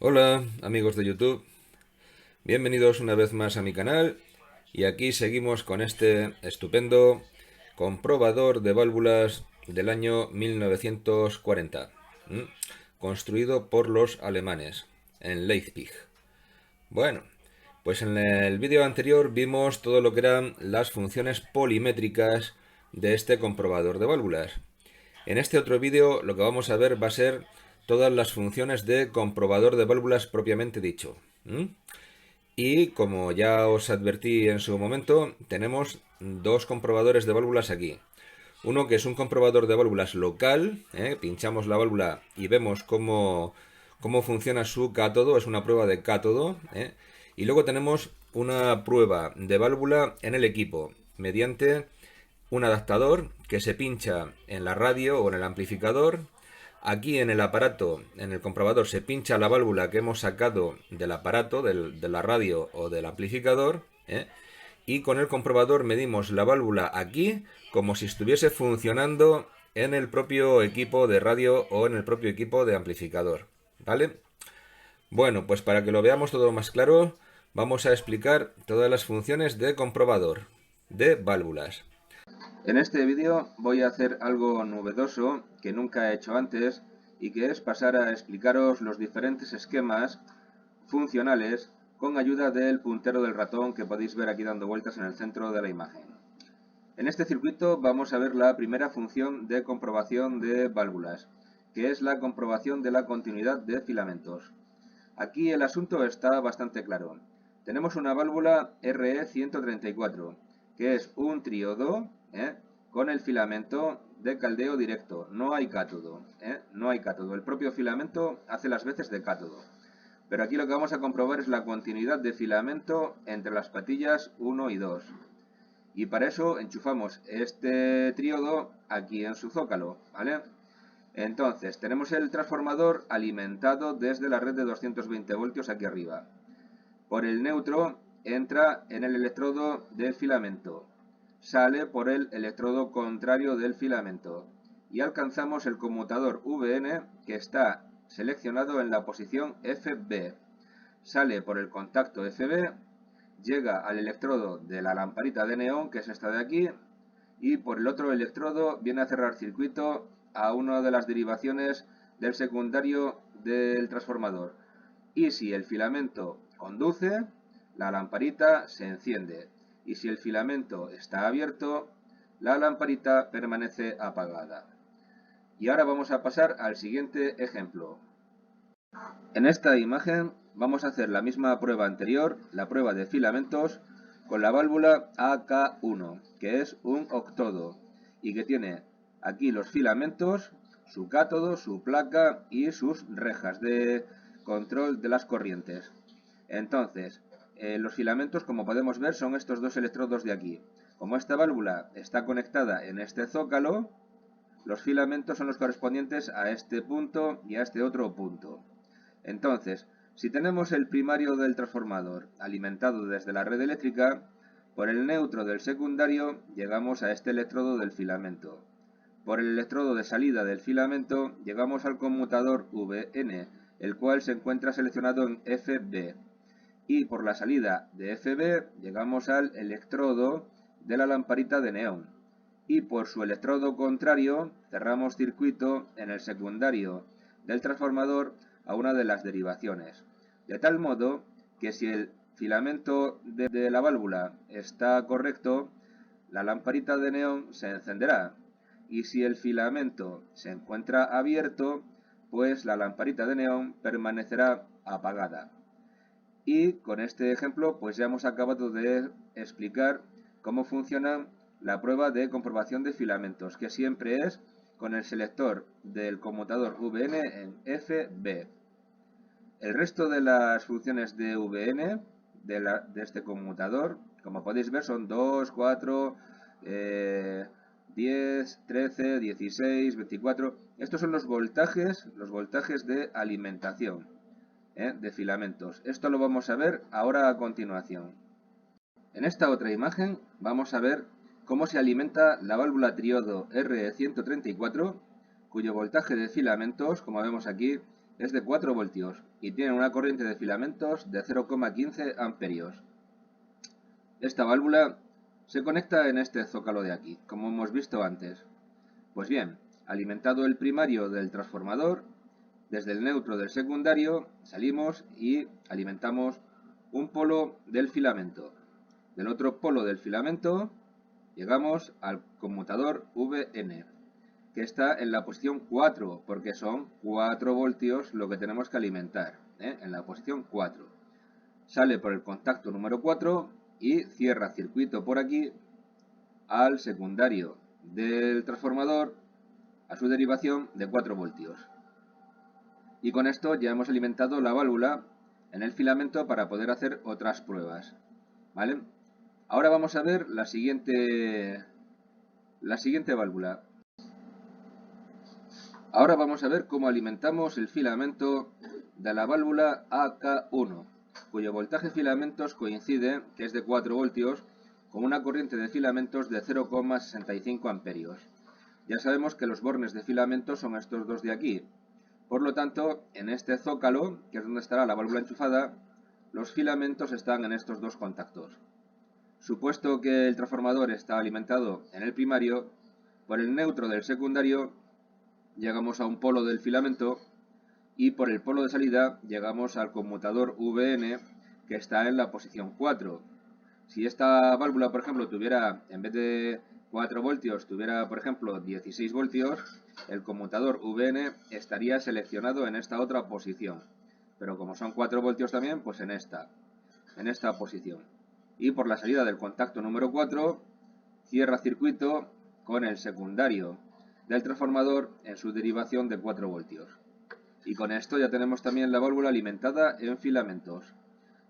Hola amigos de YouTube, bienvenidos una vez más a mi canal y aquí seguimos con este estupendo comprobador de válvulas del año 1940, construido por los alemanes en Leipzig. Bueno, pues en el vídeo anterior vimos todo lo que eran las funciones polimétricas de este comprobador de válvulas. En este otro vídeo lo que vamos a ver va a ser todas las funciones de comprobador de válvulas propiamente dicho. Y como ya os advertí en su momento, tenemos dos comprobadores de válvulas aquí. Uno que es un comprobador de válvulas local, pinchamos la válvula y vemos cómo funciona su cátodo, es una prueba de cátodo. Y luego tenemos una prueba de válvula en el equipo, mediante un adaptador que se pincha en la radio o en el amplificador. Aquí en el aparato, en el comprobador, se pincha la válvula que hemos sacado del aparato, de la radio o del amplificador, y con el comprobador medimos la válvula aquí como si estuviese funcionando en el propio equipo de radio o en el propio equipo de amplificador. ¿Vale? Bueno, pues para que lo veamos todo más claro, vamos a explicar todas las funciones de comprobador de válvulas. En este vídeo voy a hacer algo novedoso que nunca he hecho antes y que es pasar a explicaros los diferentes esquemas funcionales con ayuda del puntero del ratón que podéis ver aquí dando vueltas en el centro de la imagen. En este circuito vamos a ver la primera función de comprobación de válvulas, que es la comprobación de la continuidad de filamentos. Aquí el asunto está bastante claro. Tenemos una válvula RE134, que es un triodo con el filamento de caldeo directo. No hay cátodo. No hay cátodo. El propio filamento hace las veces de cátodo. Pero aquí lo que vamos a comprobar es la continuidad de filamento entre las patillas 1 y 2. Y para eso enchufamos este triodo aquí en su zócalo, ¿vale? Entonces, tenemos el transformador alimentado desde la red de 220 voltios aquí arriba. Por el neutro entra en el electrodo del filamento. Sale por el electrodo contrario del filamento. Y alcanzamos el conmutador VN que está seleccionado en la posición FB. Sale por el contacto FB, llega al electrodo de la lamparita de neón, que es esta de aquí, y por el otro electrodo viene a cerrar circuito a una de las derivaciones del secundario del transformador. Y si el filamento conduce, la lamparita se enciende. Y si el filamento está abierto, la lamparita permanece apagada. Y ahora vamos a pasar al siguiente ejemplo. En esta imagen vamos a hacer la misma prueba anterior, la prueba de filamentos, con la válvula AK1, que es un octodo y que tiene aquí los filamentos, su cátodo, su placa y sus rejas de control de las corrientes. Entonces, los filamentos, como podemos ver, son estos dos electrodos de aquí. Como esta válvula está conectada en este zócalo, los filamentos son los correspondientes a este punto y a este otro punto. Entonces, si tenemos el primario del transformador alimentado desde la red eléctrica, por el neutro del secundario llegamos a este electrodo del filamento. Por el electrodo de salida del filamento llegamos al conmutador VN, el cual se encuentra seleccionado en FB. Y por la salida de FB llegamos al electrodo de la lamparita de neón. Y por su electrodo contrario cerramos circuito en el secundario del transformador a una de las derivaciones. De tal modo que si el filamento de la válvula está correcto, la lamparita de neón se encenderá. Y si el filamento se encuentra abierto, pues la lamparita de neón permanecerá apagada. Y con este ejemplo pues ya hemos acabado de explicar cómo funciona la prueba de comprobación de filamentos, que siempre es con el selector del conmutador VN en FB. El resto de las funciones de VN de este conmutador, como podéis ver, son 2, 4, 10, 13, 16, 24. Estos son los voltajes de alimentación de filamentos. Esto lo vamos a ver ahora a continuación. En esta otra imagen vamos a ver cómo se alimenta la válvula triodo RE134, cuyo voltaje de filamentos, como vemos aquí, es de 4 voltios y tiene una corriente de filamentos de 0,15 amperios. Esta válvula se conecta en este zócalo de aquí, como hemos visto antes. Pues bien, alimentado el primario del transformador, desde el neutro del secundario salimos y alimentamos un polo del filamento. Del otro polo del filamento llegamos al conmutador VN, que está en la posición 4, porque son 4 voltios lo que tenemos que alimentar, en la posición 4. Sale por el contacto número 4 y cierra circuito por aquí al secundario del transformador, a su derivación de 4 voltios. Y con esto ya hemos alimentado la válvula en el filamento para poder hacer otras pruebas. ¿Vale? Ahora vamos a ver la siguiente válvula. Ahora vamos a ver cómo alimentamos el filamento de la válvula AK1, cuyo voltaje de filamentos coincide, que es de 4 voltios, con una corriente de filamentos de 0,65 amperios. Ya sabemos que los bornes de filamentos son estos dos de aquí. Por lo tanto, en este zócalo, que es donde estará la válvula enchufada, los filamentos están en estos dos contactos. Supuesto que el transformador está alimentado en el primario, por el neutro del secundario llegamos a un polo del filamento y por el polo de salida llegamos al conmutador VN, que está en la posición 4. Si esta válvula, por ejemplo, tuviera, en vez de 4 voltios, tuviera, por ejemplo, 16 voltios, el conmutador VN estaría seleccionado en esta otra posición. Pero como son 4 voltios también, pues en esta posición. Y por la salida del contacto número 4, cierra circuito con el secundario del transformador en su derivación de 4 voltios. Y con esto ya tenemos también la válvula alimentada en filamentos.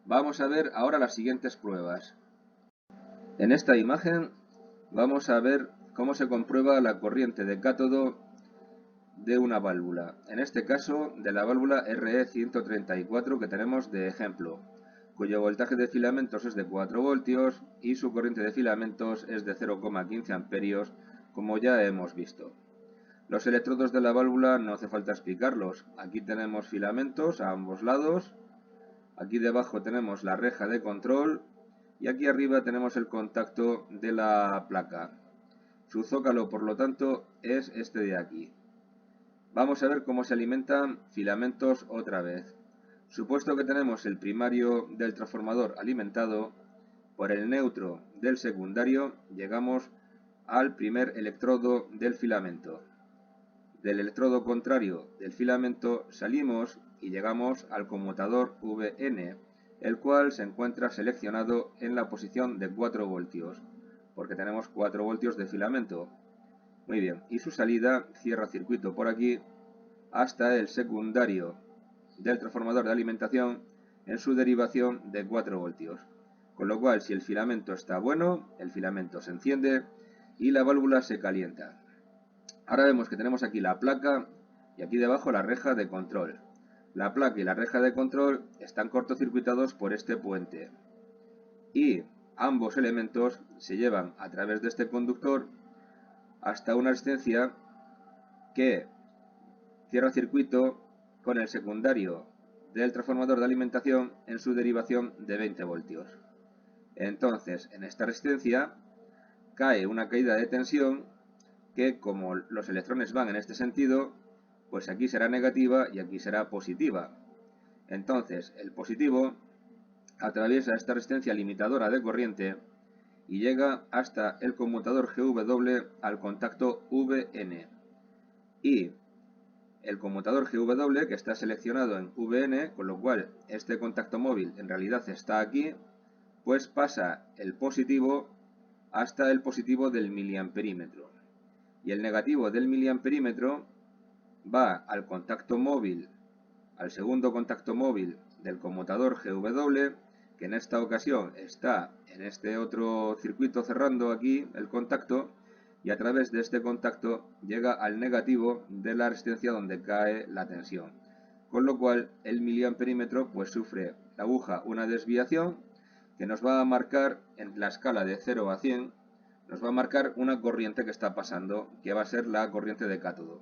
Vamos a ver ahora las siguientes pruebas. En esta imagen vamos a ver cómo se comprueba la corriente de cátodo de una válvula. En este caso de la válvula RE134 que tenemos de ejemplo, cuyo voltaje de filamentos es de 4 voltios y su corriente de filamentos es de 0,15 amperios, como ya hemos visto. Los electrodos de la válvula no hace falta explicarlos. Aquí tenemos filamentos a ambos lados, aquí debajo tenemos la reja de control y aquí arriba tenemos el contacto de la placa. Su zócalo, por lo tanto, es este de aquí. Vamos a ver cómo se alimentan filamentos otra vez. Supuesto que tenemos el primario del transformador alimentado, por el neutro del secundario llegamos al primer electrodo del filamento. Del electrodo contrario del filamento salimos y llegamos al conmutador VN, el cual se encuentra seleccionado en la posición de 4 voltios, porque tenemos 4 voltios de filamento. Muy bien, y su salida cierra circuito por aquí hasta el secundario del transformador de alimentación en su derivación de 4 voltios. Con lo cual, si el filamento está bueno, el filamento se enciende y la válvula se calienta. Ahora vemos que tenemos aquí la placa y aquí debajo la reja de control. La placa y la reja de control están cortocircuitados por este puente. Y ambos elementos se llevan a través de este conductor hasta una resistencia que cierra circuito con el secundario del transformador de alimentación en su derivación de 20 voltios. Entonces, en esta resistencia cae una caída de tensión que, como los electrones van en este sentido, pues aquí será negativa y aquí será positiva. Entonces, el positivo atraviesa esta resistencia limitadora de corriente y llega hasta el conmutador GW al contacto VN. Y el conmutador GW, que está seleccionado en VN, con lo cual este contacto móvil en realidad está aquí, pues pasa el positivo hasta el positivo del miliamperímetro. Y el negativo del miliamperímetro va al contacto móvil, al segundo contacto móvil del conmutador GW, que en esta ocasión está en este otro circuito cerrando aquí el contacto, y a través de este contacto llega al negativo de la resistencia donde cae la tensión. Con lo cual el miliamperímetro pues sufre la aguja una desviación que nos va a marcar en la escala de 0 a 100, nos va a marcar una corriente que está pasando, que va a ser la corriente de cátodo.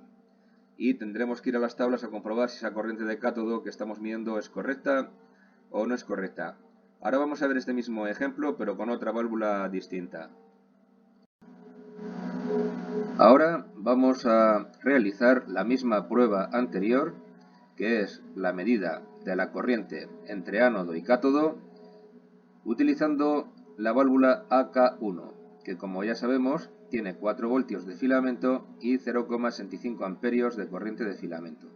y tendremos que ir a las tablas a comprobar si esa corriente de cátodo que estamos midiendo es correcta o no es correcta. Ahora vamos a ver este mismo ejemplo, pero con otra válvula distinta. Ahora vamos a realizar la misma prueba anterior, que es la medida de la corriente entre ánodo y cátodo, utilizando la válvula AK1, que como ya sabemos tiene 4 voltios de filamento y 0,65 amperios de corriente de filamento.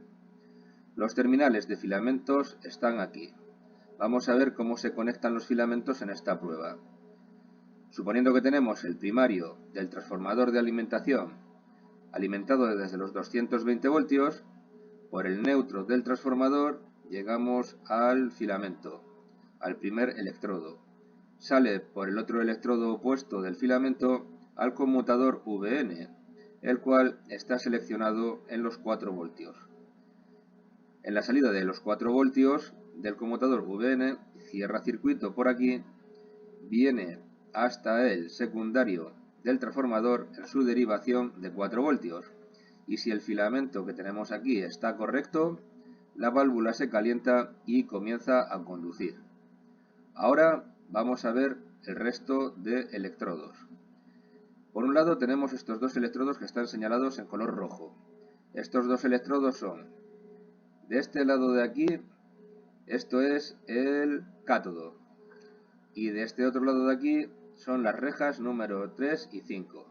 Los terminales de filamentos están aquí. Vamos a ver cómo se conectan los filamentos en esta prueba. Suponiendo que tenemos el primario del transformador de alimentación alimentado desde los 220 voltios, por el neutro del transformador llegamos al filamento, al primer electrodo. Sale por el otro electrodo opuesto del filamento al conmutador VN, el cual está seleccionado en los 4 voltios. En la salida de los 4 voltios del conmutador VN, cierra circuito por aquí, viene hasta el secundario del transformador en su derivación de 4 voltios. Y si el filamento que tenemos aquí está correcto, la válvula se calienta y comienza a conducir. Ahora vamos a ver el resto de electrodos. Por un lado tenemos estos dos electrodos que están señalados en color rojo. Estos dos electrodos son, de este lado de aquí, esto es el cátodo. Y de este otro lado de aquí son las rejas número 3 y 5.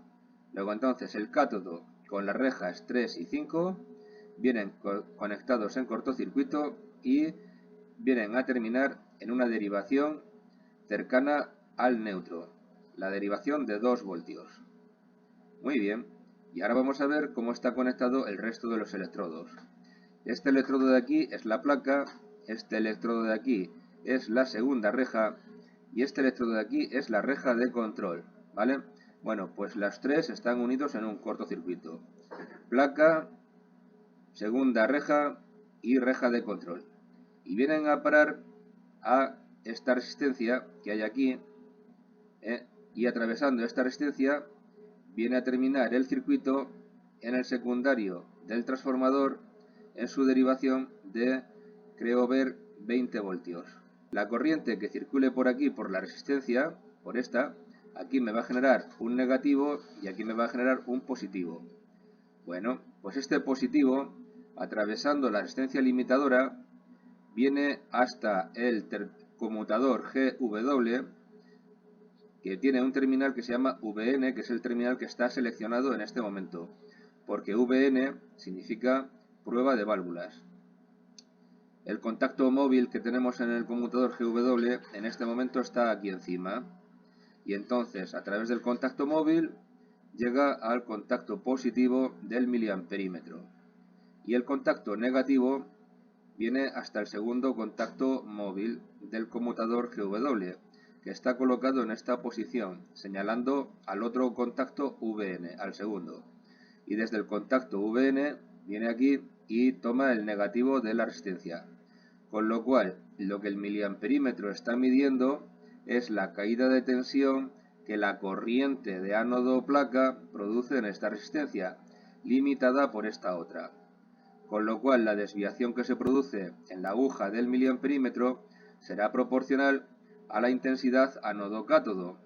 Luego entonces el cátodo con las rejas 3 y 5 vienen conectados en cortocircuito y vienen a terminar en una derivación cercana al neutro, la derivación de 2 voltios. Muy bien, y ahora vamos a ver cómo está conectado el resto de los electrodos. Este electrodo de aquí es la placa, este electrodo de aquí es la segunda reja y este electrodo de aquí es la reja de control, ¿vale? Bueno, pues las tres están unidos en un cortocircuito. Placa, segunda reja y reja de control. Y vienen a parar a esta resistencia que hay aquí, y atravesando esta resistencia viene a terminar el circuito en el secundario del transformador en su derivación de, creo ver, 20 voltios. La corriente que circule por aquí, por la resistencia, por esta, aquí me va a generar un negativo y aquí me va a generar un positivo. Bueno, pues este positivo, atravesando la resistencia limitadora, viene hasta el conmutador GW, que tiene un terminal que se llama VN, que es el terminal que está seleccionado en este momento, porque VN significa prueba de válvulas. El contacto móvil que tenemos en el conmutador GW en este momento está aquí encima, y entonces a través del contacto móvil llega al contacto positivo del miliamperímetro, y el contacto negativo viene hasta el segundo contacto móvil del conmutador GW, que está colocado en esta posición, señalando al otro contacto VN, al segundo. Y desde el contacto VN viene aquí y toma el negativo de la resistencia. Con lo cual, lo que el miliamperímetro está midiendo es la caída de tensión que la corriente de ánodo-placa produce en esta resistencia, limitada por esta otra. Con lo cual, la desviación que se produce en la aguja del miliamperímetro será proporcional a la intensidad ánodo-cátodo.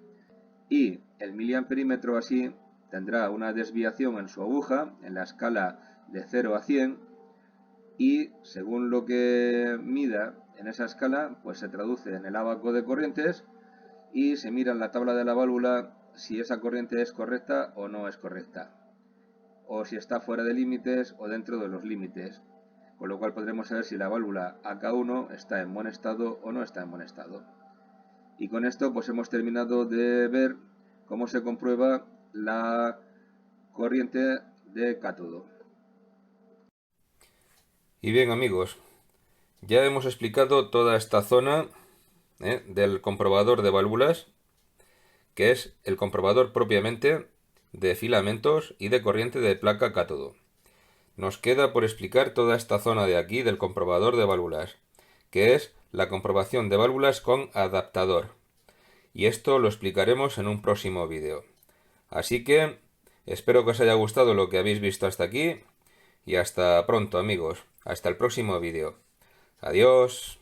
Y el miliamperímetro así tendrá una desviación en su aguja, en la escala de 0 a 100, y según lo que mida en esa escala, pues se traduce en el ábaco de corrientes y se mira en la tabla de la válvula si esa corriente es correcta o no es correcta, o si está fuera de límites o dentro de los límites, con lo cual podremos saber si la válvula AK1 está en buen estado o no está en buen estado. Y con esto pues hemos terminado de ver cómo se comprueba la corriente de cátodo. Y bien, amigos, ya hemos explicado toda esta zona del comprobador de válvulas, que es el comprobador propiamente de filamentos y de corriente de placa cátodo. Nos queda por explicar toda esta zona de aquí del comprobador de válvulas, que es la comprobación de válvulas con adaptador. Y esto lo explicaremos en un próximo vídeo. Así que espero que os haya gustado lo que habéis visto hasta aquí y hasta pronto, amigos. Hasta el próximo vídeo. Adiós.